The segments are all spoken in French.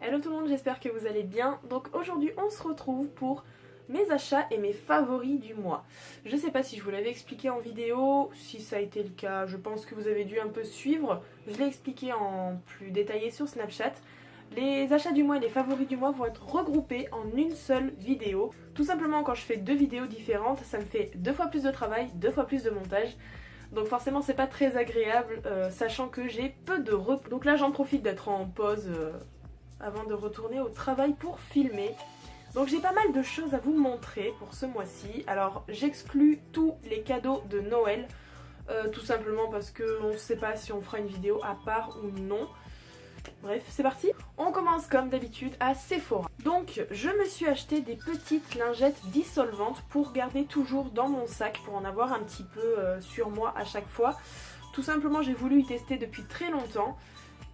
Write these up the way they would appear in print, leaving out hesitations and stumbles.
Hello tout le monde, j'espère que vous allez bien. Donc aujourd'hui on se retrouve pour mes achats et mes favoris du mois. Je sais pas si je vous l'avais expliqué en vidéo, si ça a été le cas, je pense que vous avez dû un peu suivre. Je l'ai expliqué en plus détaillé sur Snapchat. Les achats du mois et les favoris du mois vont être regroupés en une seule vidéo. Tout simplement quand je fais deux vidéos différentes, ça me fait 2 fois plus de travail, 2 fois plus de montage. Donc forcément c'est pas très agréable, sachant que j'ai peu de repos. Donc là j'en profite d'être en pause avant de retourner au travail pour filmer. Donc j'ai pas mal de choses à vous montrer pour ce mois-ci. Alors j'exclus tous les cadeaux de Noël, tout simplement parce qu'on ne sait pas si on fera une vidéo à part ou non. Bref, c'est parti. On commence comme d'habitude à Sephora. Donc je me suis acheté des petites lingettes dissolvantes pour garder toujours dans mon sac, pour en avoir un petit peu sur moi à chaque fois. Tout simplement j'ai voulu y tester depuis très longtemps.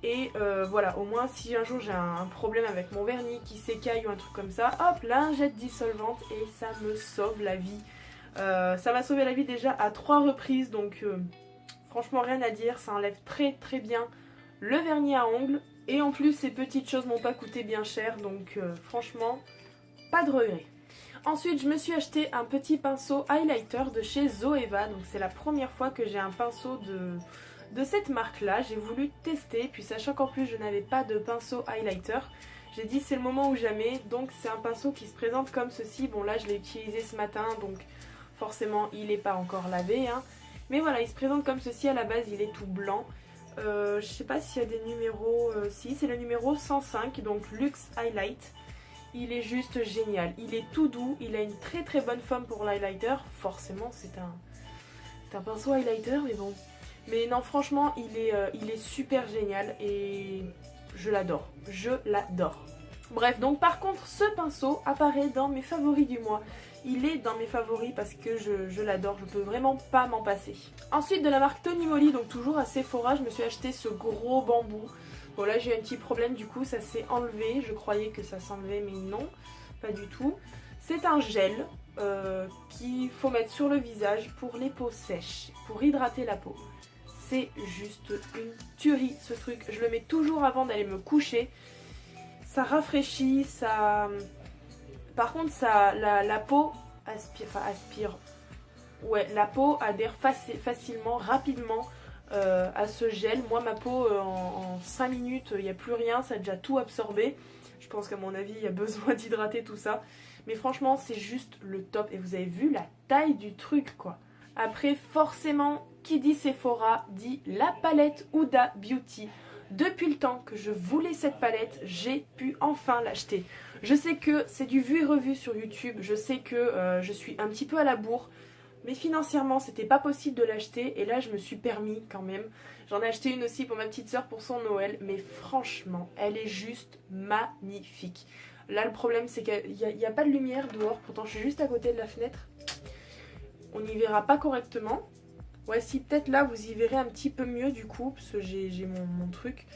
Et voilà, au moins si un jour j'ai un problème avec mon vernis qui s'écaille ou un truc comme ça, hop, lingette dissolvante et ça me sauve la vie. Ça m'a sauvé la vie déjà à 3 reprises, donc franchement rien à dire, ça enlève très très bien le vernis à ongles. Et en plus ces petites choses m'ont pas coûté bien cher, donc franchement, pas de regret. Ensuite je me suis acheté un petit pinceau highlighter de chez Zoeva, donc c'est la première fois que j'ai un pinceau de cette marque là. J'ai voulu tester, puis sachant qu'en plus je n'avais pas de pinceau highlighter, j'ai dit c'est le moment ou jamais. Donc c'est un pinceau qui se présente comme ceci. Bon là je l'ai utilisé ce matin, donc forcément il n'est pas encore lavé hein. Mais voilà, il se présente comme ceci. À la base il est tout blanc. Je sais pas s'il y a des numéros, si c'est le numéro 105, donc Luxe Highlight. Il est juste génial, il est tout doux, il a une très très bonne forme pour l'highlighter. Forcément c'est un pinceau highlighter, mais bon. Mais non, franchement, il est super génial et je l'adore. Je l'adore. Bref, donc par contre, ce pinceau apparaît dans mes favoris du mois. Il est dans mes favoris parce que je l'adore. Je peux vraiment pas m'en passer. Ensuite, de la marque Tony Moly, donc toujours à Sephora, je me suis acheté ce gros bambou. Bon, là, j'ai eu un petit problème, du coup, ça s'est enlevé. Je croyais que ça s'enlevait, mais non, pas du tout. C'est un gel qu'il faut mettre sur le visage pour les peaux sèches, pour hydrater la peau. C'est juste une tuerie ce truc. Je le mets toujours avant d'aller me coucher. Ça rafraîchit, ça... Par contre, ça, la peau aspire. Ouais, la peau adhère facilement, rapidement à ce gel. Moi, ma peau, en 5 minutes, il n'y a plus rien. Ça a déjà tout absorbé. Je pense qu'à mon avis, il y a besoin d'hydrater tout ça. Mais franchement, c'est juste le top. Et vous avez vu la taille du truc, quoi. Après, forcément, qui dit Sephora dit la palette Huda Beauty. Depuis le temps que je voulais cette palette, j'ai pu enfin l'acheter. Je sais que c'est du vu et revu sur YouTube, je sais que je suis un petit peu à la bourre, mais financièrement c'était pas possible de l'acheter et là je me suis permis quand même. J'en ai acheté une aussi pour ma petite soeur pour son Noël, mais franchement elle est juste magnifique. Là le problème c'est qu'il n'y a pas de lumière dehors, pourtant je suis juste à côté de la fenêtre. On n'y verra pas correctement. Ouais, si peut-être là vous y verrez un petit peu mieux du coup, parce que j'ai mon truc.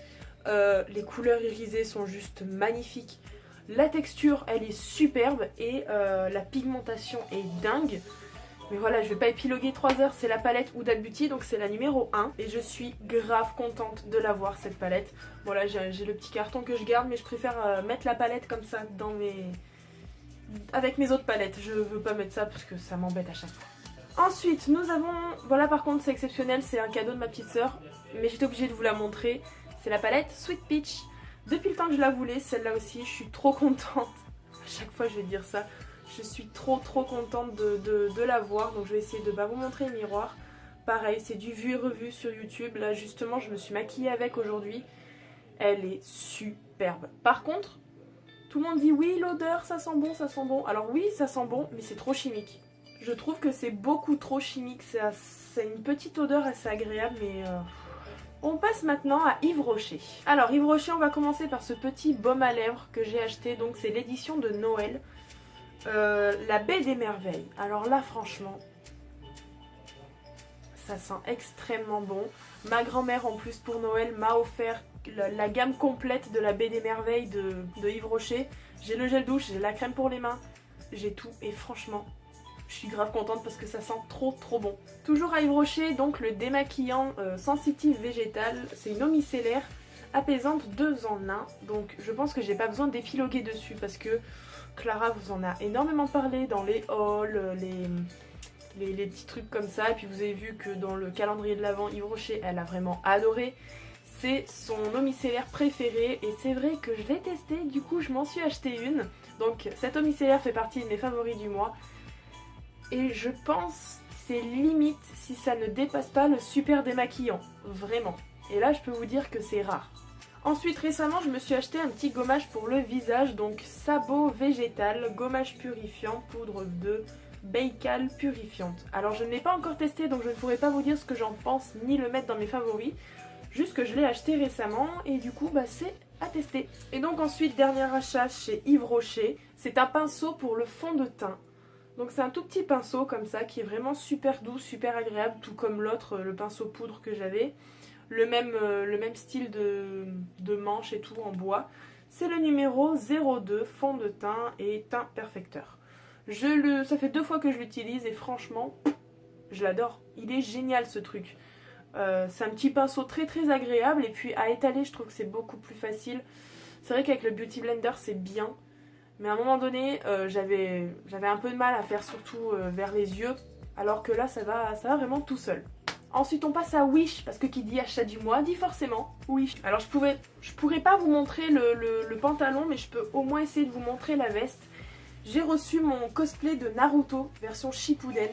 Les couleurs irisées sont juste magnifiques. La texture elle est superbe et la pigmentation est dingue. Mais voilà, je vais pas épiloguer 3 heures, c'est la palette Huda Beauty, donc c'est la numéro 1. Et je suis grave contente de l'avoir cette palette. Voilà, j'ai le petit carton que je garde, mais je préfère mettre la palette comme ça dans avec mes autres palettes. Je veux pas mettre ça parce que ça m'embête à chaque fois. Ensuite, nous avons, voilà par contre c'est exceptionnel, c'est un cadeau de ma petite soeur, mais j'étais obligée de vous la montrer. C'est la palette Sweet Peach. Depuis le temps que je la voulais, celle-là aussi, je suis trop contente. À chaque fois je vais dire ça, je suis trop contente de la voir, donc je vais essayer de vous montrer le miroir. Pareil, c'est du vu et revu sur YouTube, là justement je me suis maquillée avec aujourd'hui. Elle est superbe. Par contre, tout le monde dit oui l'odeur ça sent bon, ça sent bon. Alors oui ça sent bon, mais c'est trop chimique. Je trouve que c'est beaucoup trop chimique, c'est une petite odeur assez agréable, mais... On passe maintenant à Yves Rocher. Alors Yves Rocher, on va commencer par ce petit baume à lèvres que j'ai acheté, donc c'est l'édition de Noël. La Baie des Merveilles. Alors là franchement, ça sent extrêmement bon. Ma grand-mère en plus pour Noël m'a offert la gamme complète de la Baie des Merveilles de Yves Rocher. J'ai le gel douche, j'ai la crème pour les mains, j'ai tout et franchement... Je suis grave contente parce que ça sent trop bon. Toujours à Yves Rocher, donc le démaquillant sensitive végétal. C'est une eau micellaire apaisante 2 en 1. Donc je pense que j'ai pas besoin d'épiloguer dessus parce que Clara vous en a énormément parlé dans les hauls, les petits trucs comme ça. Et puis vous avez vu que dans le calendrier de l'Avent, Yves Rocher, elle a vraiment adoré. C'est son eau micellaire préférée et c'est vrai que je l'ai testé, du coup je m'en suis acheté une. Donc cette eau micellaire fait partie de mes favoris du mois. Et je pense c'est limite si ça ne dépasse pas le super démaquillant, vraiment. Et là je peux vous dire que c'est rare. Ensuite récemment je me suis acheté un petit gommage pour le visage, donc Sabot végétal, gommage purifiant, poudre de Baikal purifiante. Alors je ne l'ai pas encore testé donc je ne pourrais pas vous dire ce que j'en pense ni le mettre dans mes favoris. Juste que je l'ai acheté récemment et du coup bah, c'est à tester. Et donc ensuite dernier achat chez Yves Rocher, c'est un pinceau pour le fond de teint. Donc c'est un tout petit pinceau comme ça qui est vraiment super doux, super agréable, tout comme l'autre, le pinceau poudre que j'avais. Le même style de manche et tout en bois. C'est le numéro 02 fond de teint et teint perfecteur. Ça fait 2 fois que je l'utilise et franchement, je l'adore. Il est génial ce truc. C'est un petit pinceau très très agréable et puis à étaler je trouve que c'est beaucoup plus facile. C'est vrai qu'avec le Beauty Blender c'est bien. Mais à un moment donné, j'avais un peu de mal à faire surtout vers les yeux, alors que là ça va vraiment tout seul. Ensuite on passe à Wish, parce que qui dit achat du mois dit forcément Wish. Alors je pourrais pas vous montrer le pantalon, mais je peux au moins essayer de vous montrer la veste. J'ai reçu mon cosplay de Naruto, version Shippuden.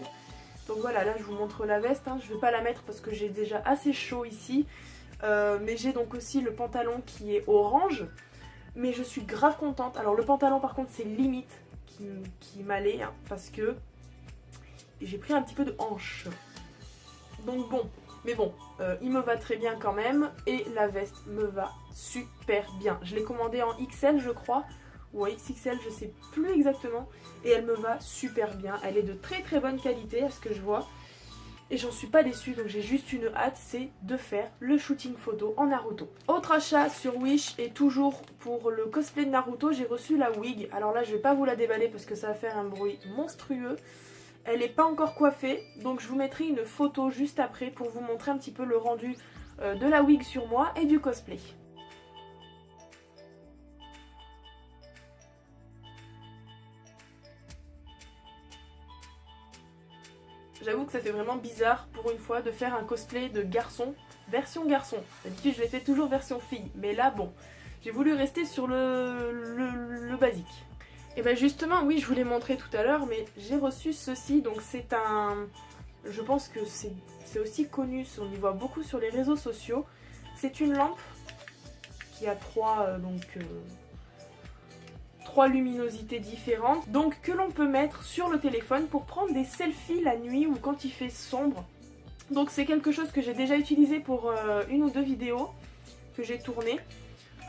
Donc voilà, là je vous montre la veste, hein. Je vais pas la mettre parce que j'ai déjà assez chaud ici. Mais j'ai donc aussi le pantalon qui est orange. Mais je suis grave contente. Alors le pantalon par contre c'est limite qui m'allait hein, parce que j'ai pris un petit peu de hanche. Donc bon, mais bon, il me va très bien quand même. Et la veste me va super bien. Je l'ai commandée en XL je crois. Ou en XXL je sais plus exactement. Et elle me va super bien. Elle est de très très bonne qualité à ce que je vois. Et j'en suis pas déçue, donc j'ai juste une hâte, c'est de faire le shooting photo en Naruto. Autre achat sur Wish, et toujours pour le cosplay de Naruto, j'ai reçu la wig. Alors là, je vais pas vous la déballer parce que ça va faire un bruit monstrueux. Elle n'est pas encore coiffée, donc je vous mettrai une photo juste après pour vous montrer un petit peu le rendu de la wig sur moi et du cosplay. J'avoue que ça fait vraiment bizarre pour une fois de faire un cosplay de garçon, version garçon. D'habitude je l'ai fait toujours version fille, mais là bon, j'ai voulu rester sur le basique. Et bien justement oui je vous l'ai montré tout à l'heure, mais j'ai reçu ceci, donc c'est un... Je pense que c'est aussi connu, on y voit beaucoup sur les réseaux sociaux. C'est une lampe qui a trois luminosités différentes, donc que l'on peut mettre sur le téléphone pour prendre des selfies la nuit ou quand il fait sombre. Donc c'est quelque chose que j'ai déjà utilisé pour une ou 2 vidéos que j'ai tournées.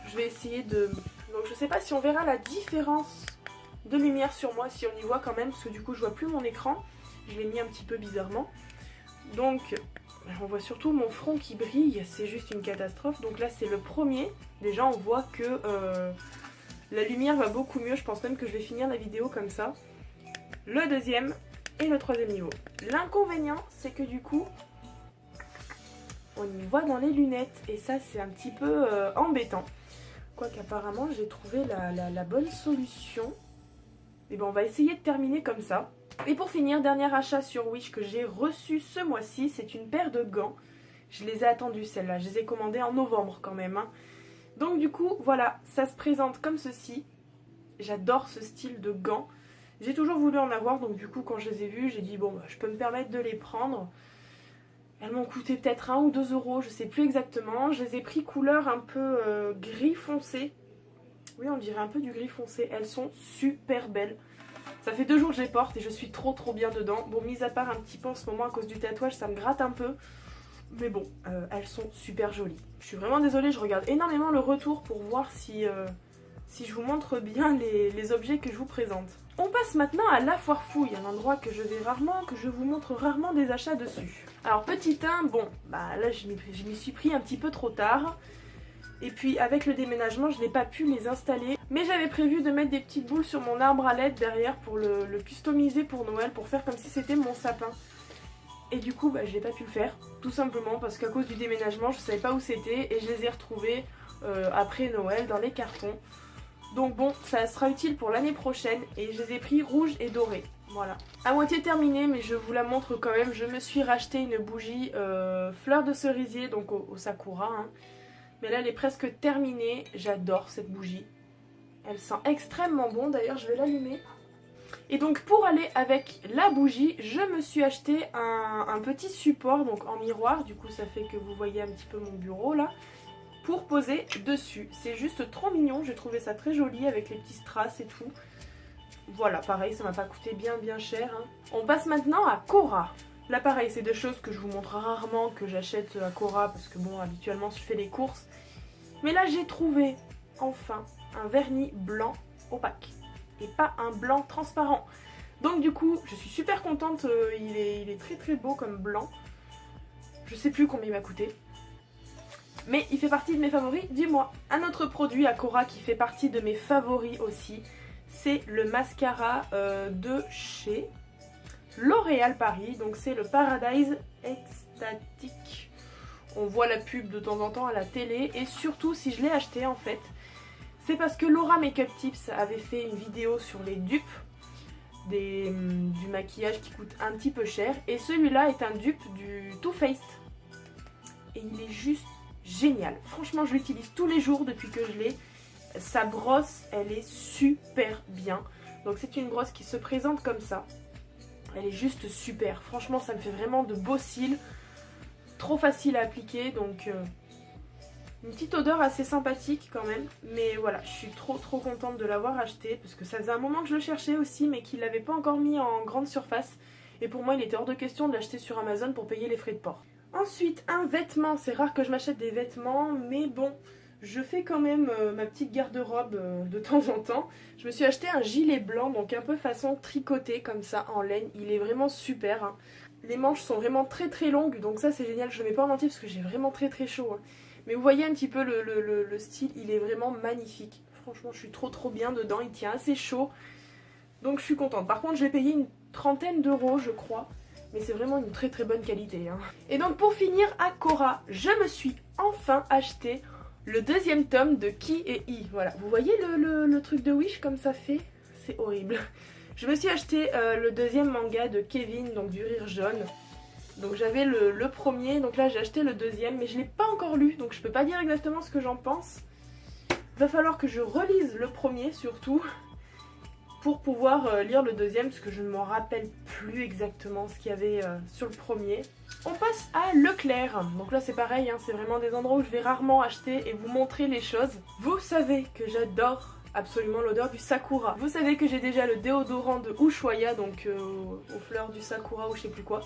Je vais essayer de... Donc je sais pas si on verra la différence de lumière sur moi, si on y voit quand même, parce que du coup je vois plus mon écran. Je l'ai mis un petit peu bizarrement. Donc on voit surtout mon front qui brille, c'est juste une catastrophe. Donc là c'est le premier. Déjà on voit que... la lumière va beaucoup mieux, je pense même que je vais finir la vidéo comme ça. Le deuxième et le troisième niveau. L'inconvénient, c'est que du coup, on y voit dans les lunettes. Et ça, c'est un petit peu embêtant. Quoique apparemment, j'ai trouvé la bonne solution. Et ben, on va essayer de terminer comme ça. Et pour finir, dernier achat sur Wish que j'ai reçu ce mois-ci, c'est une paire de gants. Je les ai attendus, celles-là. Je les ai commandées en novembre quand même, hein. Donc du coup, voilà, ça se présente comme ceci. J'adore ce style de gants. J'ai toujours voulu en avoir, donc du coup, quand je les ai vus, j'ai dit, bon, bah, je peux me permettre de les prendre. Elles m'ont coûté peut-être 1 ou 2 euros, je sais plus exactement. Je les ai pris couleur un peu gris foncé. Oui, on dirait un peu du gris foncé. Elles sont super belles. Ça fait 2 jours que je les porte et je suis trop bien dedans. Bon, mis à part un petit peu en ce moment à cause du tatouage, ça me gratte un peu. Mais bon, elles sont super jolies. Je suis vraiment désolée, je regarde énormément le retour pour voir si je vous montre bien les objets que je vous présente. On passe maintenant à la foire fouille, un endroit que je vais rarement, que je vous montre rarement des achats dessus. Alors petit 1, bon, bah là je m'y suis pris un petit peu trop tard. Et puis avec le déménagement, je n'ai pas pu les installer. Mais j'avais prévu de mettre des petites boules sur mon arbre à LED derrière pour le customiser pour Noël, pour faire comme si c'était mon sapin. Et du coup, bah, je n'ai pas pu le faire, tout simplement parce qu'à cause du déménagement, je ne savais pas où c'était et je les ai retrouvés après Noël dans les cartons. Donc bon, ça sera utile pour l'année prochaine et je les ai pris rouge et doré. Voilà. À moitié terminée, mais je vous la montre quand même. Je me suis racheté une bougie fleur de cerisier, donc au sakura. Hein. Mais là, elle est presque terminée. J'adore cette bougie. Elle sent extrêmement bon. D'ailleurs, je vais l'allumer. Et donc pour aller avec la bougie, je me suis acheté un petit support donc en miroir. Du coup, ça fait que vous voyez un petit peu mon bureau là. Pour poser dessus. C'est juste trop mignon, j'ai trouvé ça très joli avec les petits strass et tout. Voilà, pareil, ça m'a pas coûté bien cher. Hein. On passe maintenant à Cora. Là pareil, c'est des choses que je vous montre rarement, que j'achète à Cora, parce que bon, habituellement je fais les courses. Mais là j'ai trouvé, enfin, un vernis blanc opaque. Et pas un blanc transparent. Donc du coup, je suis super contente, il est très beau comme blanc. Je sais plus combien il m'a coûté. Mais il fait partie de mes favoris du mois. Un autre produit à Cora qui fait partie de mes favoris aussi, c'est le mascara de chez L'Oréal Paris. Donc c'est le Paradise Extatic. On voit la pub de temps en temps à la télé. Et surtout si je l'ai acheté en fait, c'est parce que Laura Makeup Tips avait fait une vidéo sur les dupes du maquillage qui coûte un petit peu cher. Et celui-là est un dupe du Too Faced. Et il est juste génial. Franchement, je l'utilise tous les jours depuis que je l'ai. Sa brosse, elle est super bien. Donc c'est une brosse qui se présente comme ça. Elle est juste super. Franchement, ça me fait vraiment de beaux cils. Trop facile à appliquer. Donc une petite odeur assez sympathique quand même. Mais voilà, je suis trop contente de l'avoir acheté. Parce que ça faisait un moment que je le cherchais aussi. Mais qu'il ne l'avait pas encore mis en grande surface. Et pour moi, il était hors de question de l'acheter sur Amazon pour payer les frais de port. Ensuite, un vêtement. C'est rare que je m'achète des vêtements, mais bon, je fais quand même ma petite garde-robe de temps en temps. Je me suis acheté un gilet blanc, donc un peu façon tricoté comme ça en laine. Il est vraiment super. Hein. Les manches sont vraiment très longues, donc ça c'est génial. Je ne le mets pas en entier parce que j'ai vraiment très chaud. Hein. Mais vous voyez un petit peu le style, il est vraiment magnifique. Franchement, je suis trop bien dedans. Il tient assez chaud, donc je suis contente. Par contre, je l'ai payé une 30aine d'euros, je crois. Mais c'est vraiment une très bonne qualité. Hein. Et donc pour finir à Cora, je me suis enfin acheté le deuxième tome de Qui et I. Voilà, vous voyez le truc de Wish comme ça fait? C'est horrible. Je me suis acheté le deuxième manga de Kevin, donc du Rire Jaune. Donc j'avais le premier, donc là j'ai acheté le deuxième, mais je ne l'ai pas encore lu, donc je peux pas dire exactement ce que j'en pense. Il va falloir que je relise le premier surtout. Pour pouvoir lire le deuxième, parce que je ne m'en rappelle plus exactement ce qu'il y avait sur le premier. On passe à Leclerc. Donc là c'est pareil, hein, c'est vraiment des endroits où je vais rarement acheter et vous montrer les choses. Vous savez que j'adore absolument l'odeur du sakura. Vous savez que j'ai déjà le déodorant de Ushuaïa, donc aux fleurs du sakura ou je sais plus quoi.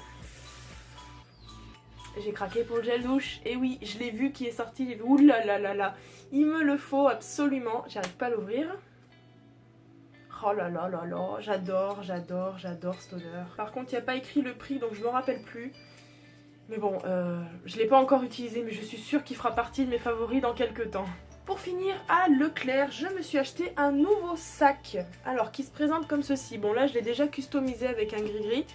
J'ai craqué pour le gel douche, et oui, je l'ai vu qui est sorti, j'ai vu, oulalalala, il me le faut absolument, j'arrive pas à l'ouvrir. Oh là, j'adore cette odeur. Par contre, il n'y a pas écrit le prix, donc je me rappelle plus. Mais bon, je ne l'ai pas encore utilisé, mais je suis sûre qu'il fera partie de mes favoris dans quelques temps. Pour finir, à Leclerc, je me suis acheté un nouveau sac. Alors, qui se présente comme ceci. Bon, là, je l'ai déjà customisé avec un gris-gris.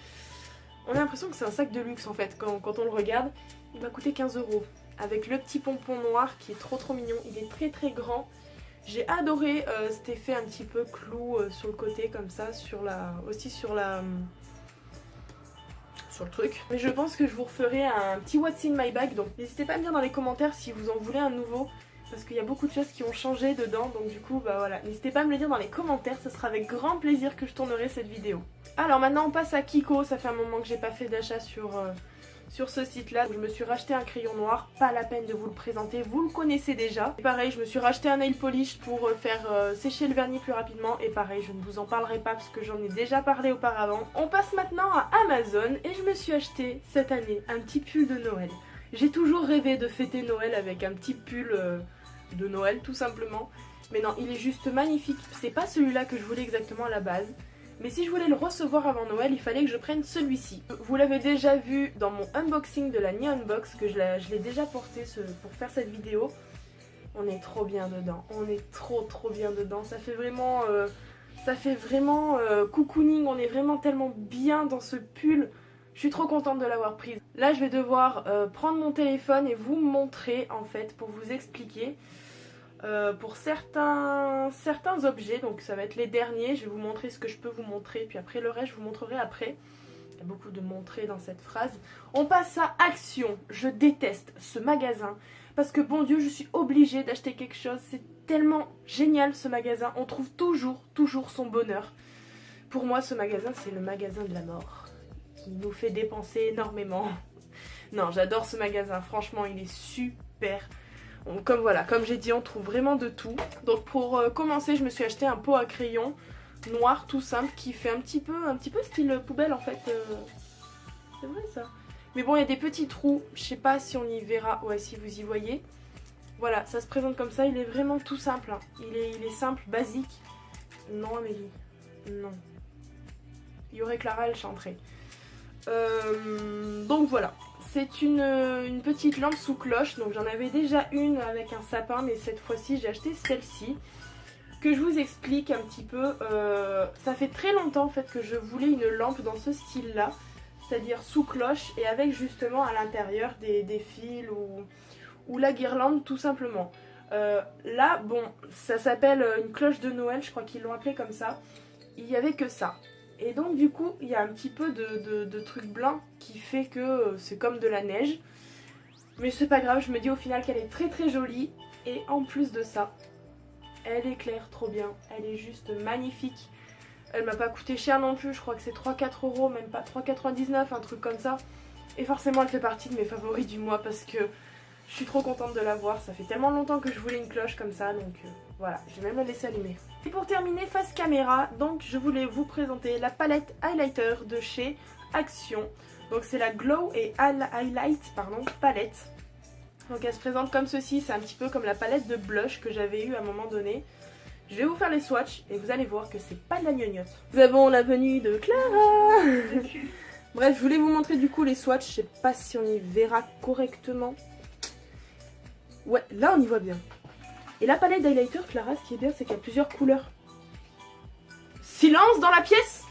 On a l'impression que c'est un sac de luxe, en fait, quand on le regarde. Il m'a coûté 15 €. Avec le petit pompon noir qui est trop mignon. Il est très grand. J'ai adoré cet effet un petit peu clou sur le côté comme ça, aussi sur le truc. Mais je pense que je vous referai un petit What's in my bag, donc n'hésitez pas à me dire dans les commentaires si vous en voulez un nouveau, parce qu'il y a beaucoup de choses qui ont changé dedans, donc du coup bah voilà, n'hésitez pas à me le dire dans les commentaires, ce sera avec grand plaisir que je tournerai cette vidéo. Alors maintenant on passe à Kiko, ça fait un moment que j'ai pas fait d'achat sur ce site là. Je me suis racheté un crayon noir, pas la peine de vous le présenter, vous le connaissez déjà. Et pareil, je me suis racheté un nail polish pour faire sécher le vernis plus rapidement. Et pareil, je ne vous en parlerai pas parce que j'en ai déjà parlé auparavant. On passe maintenant à Amazon et je me suis acheté cette année un petit pull de Noël. J'ai toujours rêvé de fêter Noël avec un petit pull de Noël tout simplement. Mais non, il est juste magnifique. C'est pas celui-là que je voulais exactement à la base. Mais si je voulais le recevoir avant Noël, il fallait que je prenne celui-ci. Vous l'avez déjà vu dans mon unboxing de la Neon Box, que je l'ai déjà porté pour faire cette vidéo. On est trop bien dedans, on est trop bien dedans. Ça fait vraiment cocooning, on est vraiment tellement bien dans ce pull. Je suis trop contente de l'avoir prise. Là je vais devoir prendre mon téléphone et vous montrer en fait, pour vous expliquer. pour certains objets. Donc ça va être les derniers, je vais vous montrer ce que je peux vous montrer, puis après le reste je vous montrerai après. Il y a beaucoup de montrer dans cette phrase. On passe à Action. Je déteste ce magasin parce que bon Dieu, je suis obligée d'acheter quelque chose. C'est tellement génial ce magasin, on trouve toujours son bonheur. Pour moi ce magasin c'est le magasin de la mort, qui nous fait dépenser énormément. Non, j'adore ce magasin, franchement il est super. Comme j'ai dit, on trouve vraiment de tout. Donc pour commencer, je me suis acheté un pot à crayon noir tout simple qui fait un petit peu style poubelle en fait. C'est vrai ça. Mais bon, il y a des petits trous, je sais pas si on y verra. Ouais, si vous y voyez. Voilà, ça se présente comme ça, il est vraiment tout simple. Hein. Il est simple, basique. Non Amélie, non. Il y aurait Clara, elle chanterait. Donc voilà, c'est une petite lampe sous cloche. Donc j'en avais déjà une avec un sapin, mais cette fois-ci j'ai acheté celle-ci. Que je vous explique un petit peu. Ça fait très longtemps en fait que je voulais une lampe dans ce style-là. C'est-à-dire sous cloche et avec justement à l'intérieur des fils ou la guirlande tout simplement. Là, bon, ça s'appelle une cloche de Noël, je crois qu'ils l'ont appelé comme ça. Il n'y avait que ça. Et donc du coup, il y a un petit peu de truc blanc qui fait que c'est comme de la neige. Mais c'est pas grave, je me dis au final qu'elle est très jolie. Et en plus de ça, elle éclaire trop bien. Elle est juste magnifique. Elle m'a pas coûté cher non plus, je crois que c'est 3-4 euros, même pas 3,99, un truc comme ça. Et forcément elle fait partie de mes favoris du mois parce que je suis trop contente de l'avoir. Ça fait tellement longtemps que je voulais une cloche comme ça, donc voilà, je vais même la laisser allumer. Et pour terminer, face caméra, donc je voulais vous présenter la palette highlighter de chez Action. Donc c'est la Glow et Highlight palette. Donc elle se présente comme ceci, c'est un petit peu comme la palette de blush que j'avais eu à un moment donné. Je vais vous faire les swatchs et vous allez voir que c'est pas de la gnognotte. Nous avons la venue de Clara. Bref, je voulais vous montrer du coup les swatchs, je sais pas si on y verra correctement. Ouais, là on y voit bien. Et la palette d'highlighter, Clara, ce qui est bien, c'est qu'il y a plusieurs couleurs. Silence dans la pièce!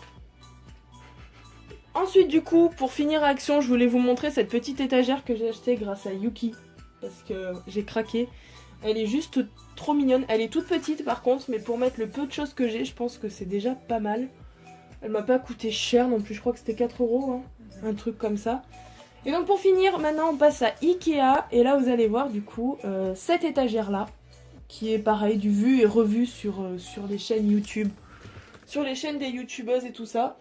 Ensuite, du coup, pour finir Action, je voulais vous montrer cette petite étagère que j'ai achetée grâce à Yuki. Parce que j'ai craqué. Elle est juste trop mignonne. Elle est toute petite par contre, mais pour mettre le peu de choses que j'ai, je pense que c'est déjà pas mal. Elle m'a pas coûté cher non plus, je crois que c'était 4 euros, hein, un truc comme ça. Et donc pour finir, maintenant on passe à Ikea. Et là vous allez voir du coup cette étagère là, qui est pareil, du vu et revu sur les chaînes YouTube. Sur les chaînes des youtubeuses et tout ça.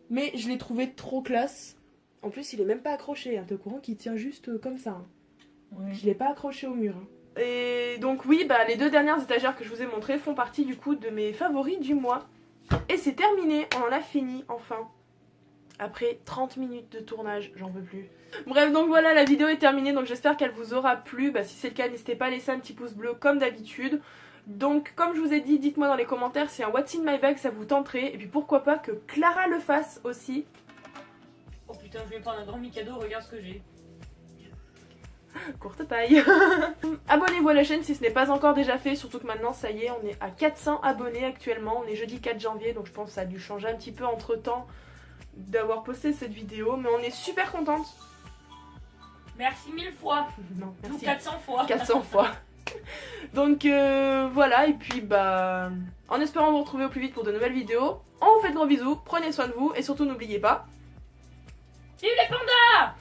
Mais je l'ai trouvé trop classe. En plus il est même pas accroché, hein, t'es au courant qu'il tient juste comme ça. Hein. Ouais. Je l'ai pas accroché au mur. Hein. Et donc oui, bah, les deux dernières étagères que je vous ai montrées font partie du coup de mes favoris du mois. Et c'est terminé, on en a fini enfin. Après 30 minutes de tournage, j'en peux plus. Bref, donc voilà, la vidéo est terminée, donc j'espère qu'elle vous aura plu. Bah, si c'est le cas, n'hésitez pas à laisser un petit pouce bleu comme d'habitude. Donc comme je vous ai dit, dites-moi dans les commentaires si un What's in my bag ça vous tenterait. Et puis pourquoi pas que Clara le fasse aussi. Oh putain, je vais me prendre un grand Mikado, regarde ce que j'ai. Courte taille. Abonnez-vous à la chaîne si ce n'est pas encore déjà fait, surtout que maintenant ça y est, on est à 400 abonnés actuellement. On est jeudi 4 janvier, donc je pense que ça a dû changer un petit peu entre temps d'avoir posté cette vidéo, mais on est super contente. Merci 1000 fois. Non, merci. Ou 400 fois. 400 fois. Donc voilà, et puis bah en espérant vous retrouver au plus vite pour de nouvelles vidéos. On vous fait de gros bisous, prenez soin de vous et surtout n'oubliez pas. Vive les pandas!